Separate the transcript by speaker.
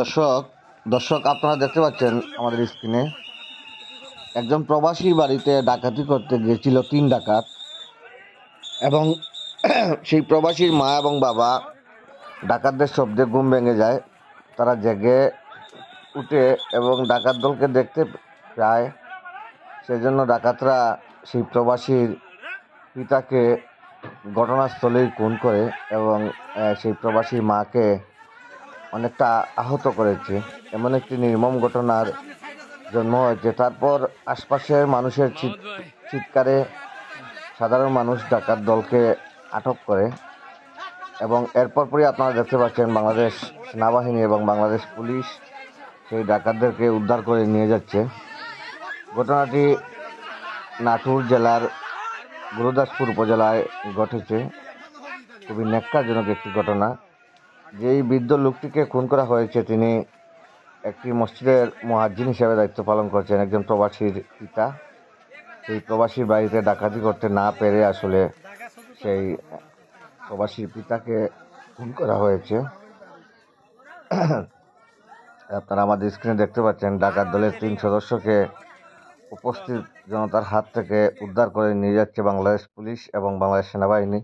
Speaker 1: দর্শক দর্শক আপনারা দেখতে পাচ্ছেন আমাদের স্ক্রিনে একজন প্রবাসীর বাড়িতে ডাকাতি করতে গিয়েছিল 3 ডাকাত এবং সেই প্রবাসীর মা এবং বাবা ডাকাতদের শব্দে ঘুম ভেঙে যায়। তারা জেগে উঠে এবং ডাকাত দলকে দেখতে পায়। সেজন্য ডাকাতরা সেই প্রবাসীর পিতাকে ঘটনাস্থলেই খুন করে এবং সেই প্রবাসীর মাকে অনেকটা আহত করেছে। এমন একটি নির্মম ঘটনার জন্ম হয়েছে। তারপর আশপাশের মানুষের চিৎকারে সাধারণ মানুষ ডাকাত দলকে আটক করে এবং এরপর পরই আপনারা দেখতে পাচ্ছেন বাংলাদেশ সেনাবাহিনী এবং বাংলাদেশ পুলিশ সেই ডাকাতদেরকে উদ্ধার করে নিয়ে যাচ্ছে। ঘটনাটি নাটোর জেলার গুরুদাসপুর উপজেলায় ঘটেছে। খুবই ন্যাক্কারজনক একটি ঘটনা। যেই বৃদ্ধ লোকটিকে খুন করা হয়েছে তিনি একটি মসজিদের মুয়াজ্জিন হিসেবে দায়িত্ব পালন করছেন, একজন প্রবাসীর পিতা। সেই প্রবাসীর বাড়িতে ডাকাতি করতে না পেরে আসলে সেই প্রবাসীর পিতাকে খুন করা হয়েছে। আপনারা আমাদের স্ক্রিনে দেখতে পাচ্ছেন ডাকাত দলের 3 সদস্যকে উপস্থিত জনতার হাত থেকে উদ্ধার করে নিয়ে যাচ্ছে বাংলাদেশ পুলিশ এবং বাংলাদেশ সেনাবাহিনী।